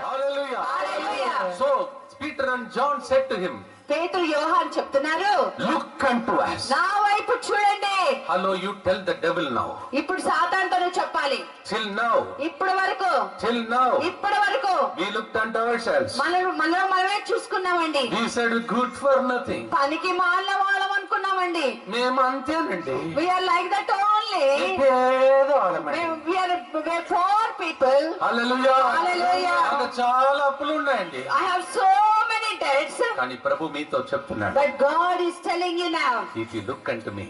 Hallelujah. So Peter and John said to him, పేతురు యోహాను చెప్తున్నారు, look unto us. నా వైపు చూడండి. Hello, you tell the devil now. ఇప్పుడు సాతానుతో చెప్పాలి. Till now. ఇప్పటి వరకు. Till now. ఇప్పటి వరకు. We looked unto ourselves. మనమే చూసుకున్నామండి. We said good for nothing. పనికి మాలిన వాళ్ళం అనుకున్నామండి. మేము అంతేనండి. We are like that only. పేదవాళ్ళమండి. We are poor people. Hallelujah. Hallelujah. నాకు చాలా అప్పులు ఉన్నాయండి. I have so many debts. కానీ ప్రభు మీతో చెప్తున్నాడు. But God is telling you now. If you look unto me.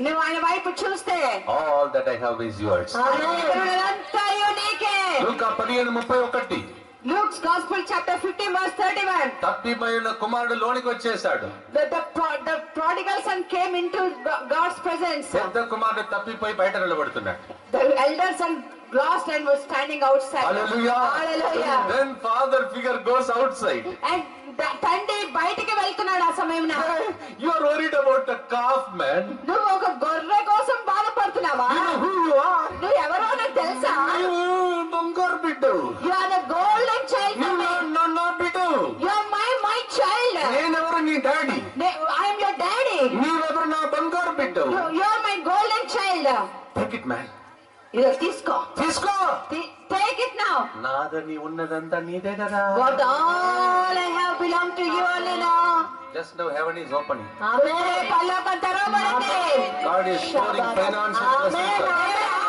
నువ్వు ఆయన వైపు చూస్తే. All that I have is yours. అంతయు నీకే. లూకా 15:31. Luke's Gospel chapter 15 verse 31. తప్పిపోయిన కుమారుడు లోనికి వచ్చేసాడు. The prodigal son came into God's presence. పెద్ద కుమారుడు తప్పిపోయి బయట నిలబడుతున్నాడు. The elder son lost and was standing outside. Hallelujah. Hallelujah. Then father figure goes outside. And తండ్రి బయటికి వెళ్తున్నాడు ఆ సమయంలో. You are worried about a calf, man. నువ్వు ఒక గొర్రె కోసం బాధపడుతున్నావా? You know who you are. నువ్వు ఎవరో నాకు తెలుసా? బంగారు బిడ్డ. You are the golden child. నా బిడ్డ. You are my child. నేనెవరు నీ daddy? I am your daddy. నీవెవరు నా బంగారు బిడ్డ? You are my golden child. Take it, man. ఇది తీసుకో. Take it now. నాదని ఉన్నదంతా నీదే కదా. What all I have belong to you only now. Just now heaven is opening. Amen. పరలోకం తెరవబడింది. God is pouring financial blessings.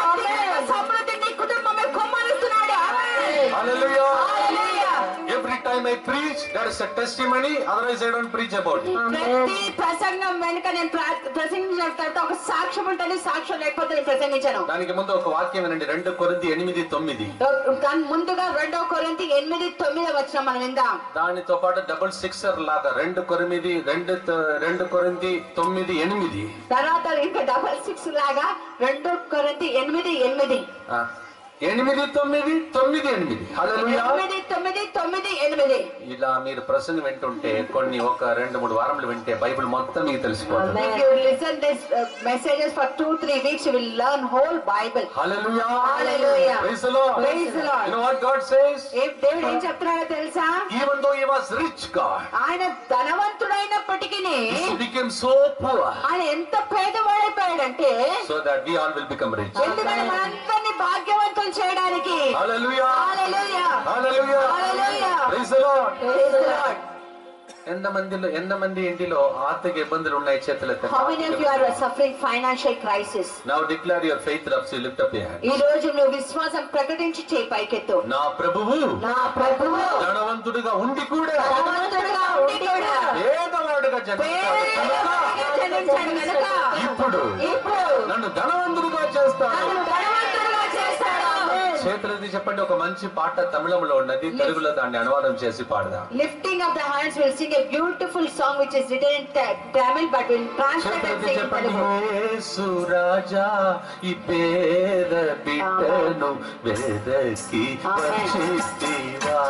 Amen. సమృద్ధి నీ కుటుంబమే కుమ్మరిస్తున్నాడు. Hallelujah. Hallelujah. Every time I preach, there is a testimony. Otherwise, I don't preach about it. ప్రతి ప్రసంగం వెనుక నేను ప్రసంగించిన తర్వాత ఒక సాక్ష్యం ఉంటుంది. సాక్ష్యం లేకపోతే నేను ప్రసంగించను. దానికి ముందు ఒక వాక్యం వినండి. 2 కొరింథీ 8:9. ముందుగా 2 కొరింథీ 8:9 వచనం మనం విందాం. దానితో పాటు డబుల్ సిక్సర్ లాగా 2 కొరింథీ 9:8. తర్వాత ఇంకా 6 లాగా 2 కొరింథీ 8:8. 8:9:9. హల్లెలూయా. 8:9:9. ఇలా మీరు ప్రసంగం వింటుంటే కొన్ని ఒక 2-3 వారములు వింటే బైబిల్ మొత్తం మీకు తెలిసిపోతుంది. If you listen this messages for 2-3 weeks, you will learn whole Bible. Hallelujah. Hallelujah. Praise the Lord. Praise the Lord. You know what God says? దేవుడు ఏం చెప్తున్నాడో తెలుసా? Even though he was rich God, ఆయన ధనవంతుడైనప్పటికీ he became so poor. ఆయన ఎంత పేదవాడైపోయాడంటే so that we all will become rich. ఎందుకంటే మనందరినీ భాగ్యవంతులు చేయడానికి. Hallelujah. Hallelujah. Hallelujah. Hallelujah. Praise the Lord. Praise the Lord. ఎంతమంది ఇంటిలో ఆర్థిక ఇబ్బందులు ఉన్నాయి? చేతులెత్తండి. How many of you are suffering financial crisis? Now declare your faith, you lift up your hand. ఈ రోజు నువ్వు విశ్వాసం ప్రకటించి చేయి పైకెత్తు. నా ప్రభువు ధనవంతుడిగా ఉండి కూడా పేదవాడుగా జన్మించాడు కనుక ఇప్పుడు నన్ను ధనవంతుడిగా చేస్తాడు. చేతులది చెప్పండి. ఒక మంచి పాట తమిళంలో ఉన్నది, తెలుగులో దాన్ని అనువాదం చేసి పాడదాం. Lifting of the hands will sing a beautiful song which is written in Tamil but will translate and sing in Telugu. యేసు రాజా ఈ పేద బిడ్డను వెదకి వచ్చితివా.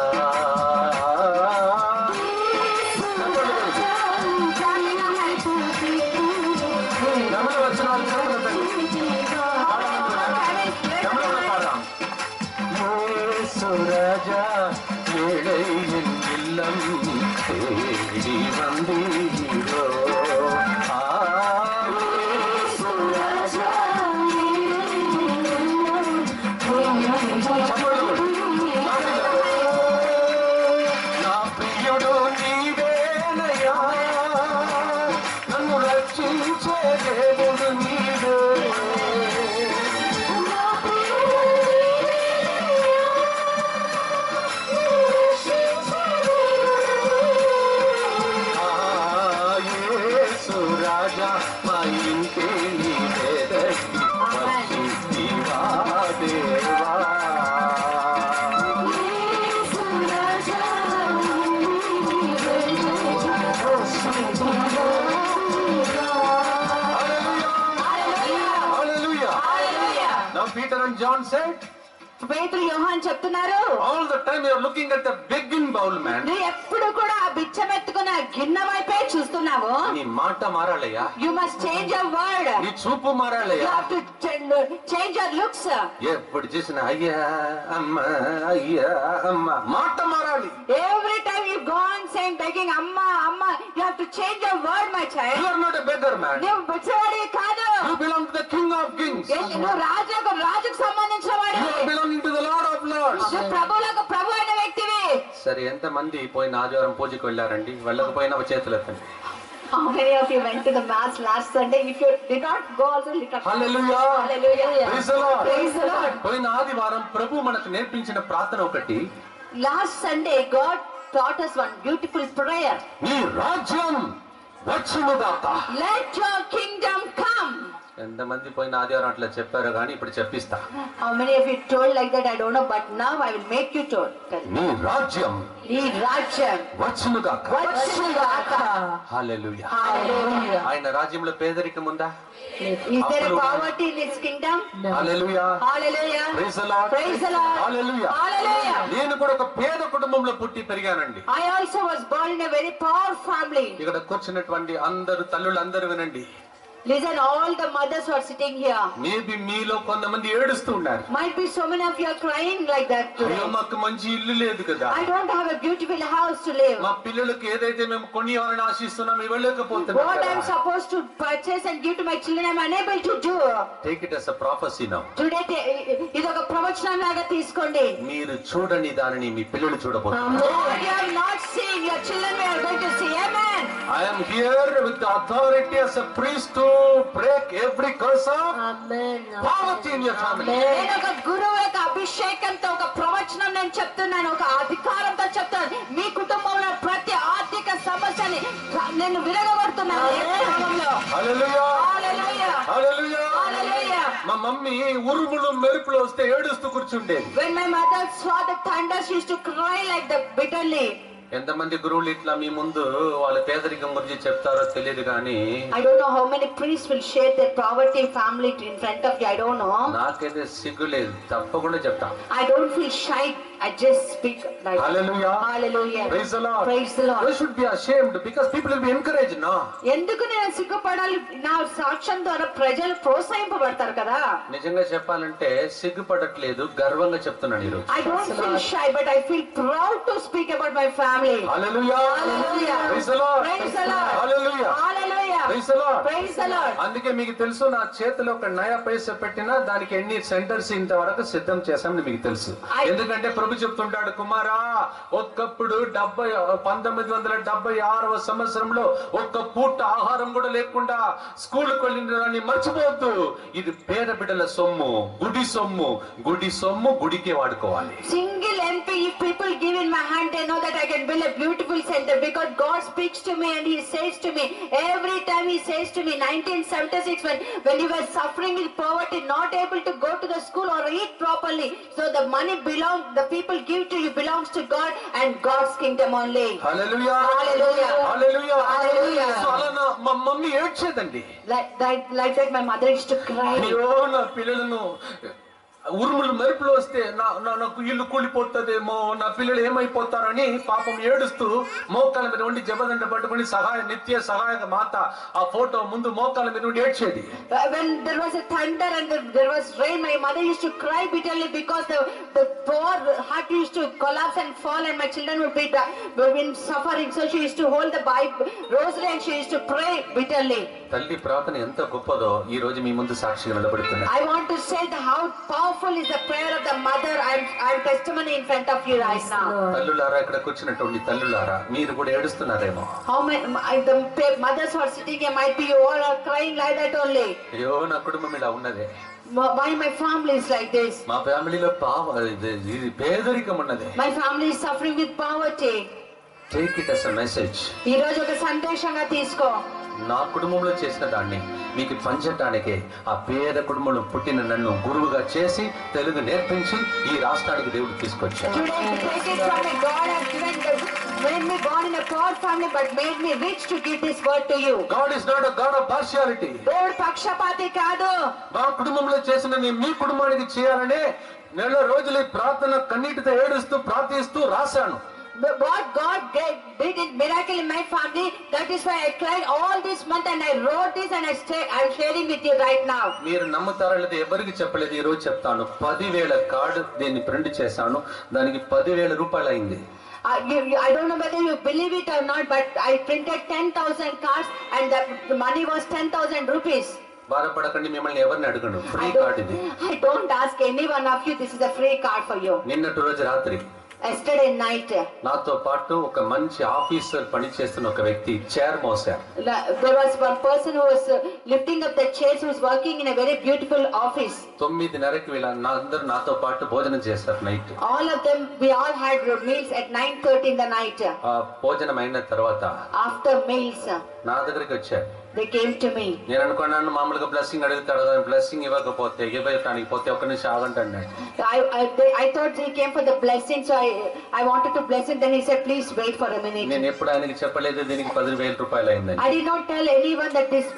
ராஜா ஏழையின் இல்லம் தேடி வந்தீரோ. నా ప్రియుడు నీవేనయా, నన్ను రక్షించే దేవుడు నీవే. రాజా మా ఇంటి నీవేదకి వచ్చితివా దేవా. Hallelujah. Now Peter and John said, పేతురు యోహాన్ చెప్తున్నారు, all the time you are looking at the begging bowl man. నువ్వు ఎప్పుడు కూడా ఆ బిచ్చమెత్తుకున్న గిన్నె వైపే చూస్తున్నావు. నీ మాట మారాలయ్యా, You must change your word. నీ చూపు You మారాలయ్యా. have to change your looks. ఎప్పుడు చూసిన అయ్యా అమ్మ అయ్యా అమ్మ, మాట మారాలి. Every time you go on saying begging amma amma, you have to change your word, my You child. are not a beggar man. నువ్వు బిచ్చవాడివి కాదు. You belong to the King of Kings. నువ్వు రాజుకు సంబంధించిన You వాడివి. are belonging to the Lord of Lords. నువ్వు ప్రభువులకు ప్రభు అయిన వ్యక్తివి. సరే, ఎంత మంది పోయిన ఆదివారం పూజకి వెళ్ళారండి? వెళ్ళకపోయినా చేతులు ఎత్తండి. How many of you went to the mass last Sunday? If you did not go, also lift up. Hallelujah. Hallelujah. Praise the Lord. Praise the Lord. పోయిన ఆదివారం ప్రభు మనకు నేర్పించిన ప్రార్థన ఒకటి. Last Sunday, God taught us one beautiful prayer. నీ రాజ్యం వచ్చునుగాక. Let your kingdom come. ఎంతమంది పోయిన ఆదివారం అట్లా చెప్పారు, కానీ ఇప్పుడు చెప్పిస్తా. How many of you told like that? I don't know, but now I will make you told. నీ రాజ్యం నీ రాజ్యం వచ్చునుగాక. వచ్చుగాక. హల్లెలూయా. Hallelujah. ఆయన రాజ్యంలో పేదరికం ఉందా? Is there a poverty in his kingdom? Hallelujah. Hallelujah. Praise the Lord. Praise the Lord. Hallelujah. Hallelujah. నేను కూడా ఒక పేద కుటుంబంలో పుట్టి పెరిగానండి. I also was born in a very poor family. ఇక్కడ కూర్చున్నటువంటి అందరు తల్లులు అందరూ వినండి. Listen, all the mothers who are sitting here. Maybe మీలో కొంతమంది ఏడుస్తూ ఉన్నారు. Might be so many of you are crying like that today. అయ్యో, మాకు మంచి ఇల్లు లేదు కదా, I don't have a beautiful house to live. మా పిల్లలకి ఏదైతే మేము కొనియాలని ఆశిస్తున్నాం What I'm ఇవ్వలేకపోతున్నాం. supposed to purchase and give to my children, I'm unable to do. Take it as a prophecy now. Today, ఇది ఒక ప్రవచనం లాగా తీసుకోండి. మీరు చూడని దానిని మీ పిల్లలు చూడబోతున్నారు. What you have not seen, your children are going to see. Amen. I am here with the authority as a priest to break every curse of poverty in your family. నేను ఒక గురువు యొక్క అభిషేకంతో ఒక ప్రవచనం నేను చెప్తున్నాను, ఒక అధికారంతో చెప్తాను. మీ కుటుంబంలో ప్రతి ఆర్థిక సమస్యని నేను విరగబడుతున్నాను. హల్లెలూయా. Hallelujah. హల్లెలూయా. Hallelujah. మా మమ్మీ ఉరుములు మెరుపులు వస్తే ఏడుస్తూ కూర్చుండేది. When my mother saw the thunder, she used to cry like that bitterly. ఎంతమంది గురువులు ఇట్లా మీ ముందు వాళ్ళ పేదరికం గురించి చెప్తారో తెలియదు, కానీ I don't know how many priests will share their poverty family in front of you. I don't know. నాకైతే సిగ్గు లేదు, తప్పకుండా చెప్తా. I don't feel shy. I just speak like hallelujah. Hallelujah. Praise the Lord. Praise the Lord. You should be ashamed because people will be encouraged, no? ఎందుకు నేను సిగ్గుపడాలి? నా సాక్ష్యం ద్వారా ప్రజలు ప్రోత్సహింపబడతారు కదా. నిజంగా చెప్పాలంటే సిగ్గుపడట్లేదు, గర్వంగా చెప్తున్నాను ఈరోజు. I don't feel shy, but I feel proud to speak about my family. Hallelujah. Hallelujah. Praise the Lord. Praise the Lord. Hallelujah. Hallelujah. Praise the Lord. Praise the Lord. అందుకే మీకు తెలుసు, నా చేతిలో ఒక నయా పైసా పెట్టినా దానికి ఎన్ని సెంటర్స్ ఇంతవరకు సిద్ధం చేశామని మీకు తెలుసు. ఎందుకంటే ప్రభు చెప్తుంటాడు, కుమారా, ఒకప్పుడు 1976వ సంవత్సరంలో ఒక్క పూట ఆహారం కూడా లేకుండా స్కూల్కి వెళ్ళిన మర్చిపోవద్దు. ఇది పేద బిడ్డల సొమ్ము, గుడి సొమ్ము. గుడి సొమ్ము గుడికే వాడుకోవాలి. Single MP, if people give in my hand, they know that I can build a beautiful center because God speaks to me and He says to me, every time He says to me, 1976 when you were suffering with poverty, not able to go to the school or eat properly, so the money the people give to you belongs to God and God's kingdom only. Hallelujah. Hallelujah. Hallelujah. Hallelujah. So అలా మా mummy ఏడ్చేదండి. Like that my mother used to cry. అయ్యో, నా పిల్లలను ఉరుములు మెరుపులు వస్తే నాకు ఇల్లు కూలిపోతుందేమో, నా పిల్లలు ఏమైపోతారని పాపం ఏడుస్తూ మోకాల మీద ఉండి జబదండ పట్టుకుని నిత్య సహాయక మాత ఆ ఫోటో ముందు మోకాల మీద ఉండి ఏడ్చేది. When there was a thunder and there was rain, my mother used to cry bitterly because the poor heart used to collapse and fall and my children would be suffering. So she used to hold the Bible rosary and she used to pray bitterly. తల్లి ప్రార్థన ఎంత గొప్పదో ఈ రోజు మీ ముందు సాక్షిగా నిలబడుతున్నా. I want to say how powerful is the prayer of the mother. I'm testimony in front of you right now. తల్లులారా, ఇక్కడ కూర్చున్నటువంటి తల్లులారా, మీరు కూడా ఏడుస్తున్నారేమో. How many the mothers who are sitting here might be you all are crying like that only. అయ్యో, నా కుటుంబం ఇలా ఉన్నదే, why my family is like this. మా ఫ్యామిలీలో పేదరికం ఉన్నదే. My family is suffering with poverty. Take it as a message. ఈ రోజు ఒక సందేశంగా తీసుకో. నా కుటుంబంలో చేసిన దాన్ని మీకు పంచటానికే ఆ పేద కుటుంబంలో పుట్టిన నన్ను గురువుగా చేసి తెలుగు నేర్పించి ఈ రాష్ట్రానికి దేవుడు తీసుకొచ్చాడు. Made me born in a poor family, but made me rich to give this word to you. God is not a God of partiality. దేవుడు పక్షపాతి కాదు. నా కుటుంబంలో చేసిన మీ కుటుంబానికి చేయాలనే నెల రోజులు ఈ ప్రార్థన కన్నీటితో ఏడుస్తూ ప్రార్థిస్తూ రాశాను. What God did in miracle in my family, that is why I cried all this month and I wrote this and I'm sharing with you right now. మీరు నమ్ముతారో లేదో ఎవరికి చెప్పలేదు, ఈ రోజు చెప్తాను. 10,000 కార్డు దీన్ని ప్రింట్ చేశాను, దానికి 10,000 రూపాయలు అయింది. I don't know whether you believe it or not, but I printed 10,000 cards and the money was 10,000 rupees. బాధపడకండి, మిమ్మల్ని ఎవరిని అడగను, ఫ్రీ కార్డ్ ఇది. I don't ask any one of you, this is a free card for you. నిన్నటి రోజు రాత్రి Yesterday night, నాతో పాటు ఒక మంచి ఆఫీసర్ పనిచేస్తున్న ఒక వ్యక్తి chair మోసారు. there was one person who was lifting up the chairs, who was working in a very beautiful office. 9:30కి అందరూ నాతో పాటు భోజనం చేస్తారు night. All of them, we all had meals at 9:30 in the night. ఆ భోజనం అయిన తర్వాత After meals, నా దగ్గరికి వచ్చారు. they came to me. నేను అనుకున్నాను మామూలుగా బ్లెస్సింగ్ అడుగుతాడు కదా, బ్లెస్సింగ్ ఇవ్వకపోతే ఇవ్వటానికి పోతే ఒక్క నిమిషం ఆగండి అన్నాడు. I thought he came for the blessing, so I wanted to bless him. Then he said, please wait for a minute. నేను ఎప్పుడు ఆయనకి చెప్పలేదు దీనికి 10,000 రూపాయలు అయిందని. I did not tell anyone that this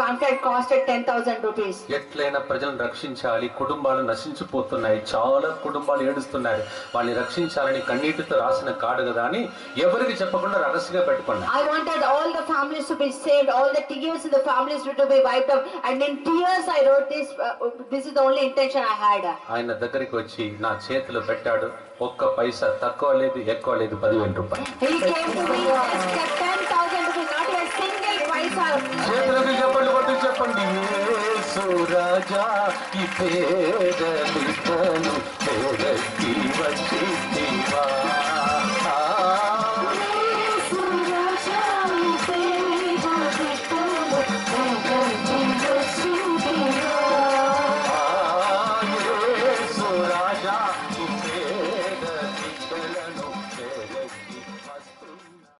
pamphlet costed 10,000 rupees. ఎట్లయినా ప్రజలను రక్షించాలి, కుటుంబాలు నశించిపోతున్నాయి, చాలా కుటుంబాలు ఏడుస్తున్నారు, వాళ్ళని రక్షించాలని కన్నీటితో రాసిన కార్డు కదా అని ఎవరికి చెప్పకుండా రహస్యంగా పెట్టుకున్నా. I wanted all the families to be saved, all the tears in the families to be wiped out, and in tears I wrote this. This is the only intention I had. ఆయన దగ్గరికి వచ్చి నా చేతిలో పెట్టాడు, ఒక్క పైసా తక్కువ లేదు ఎక్కువ లేదు, 10,000 రూపాయలు. He came to me, just 10,000 rupees, not a single paisa. చేతులకి చెప్పండి, కొట్టి చెప్పండి, యేసు రాజా ఈ పేదలితను పేదకి వచ్చితివా.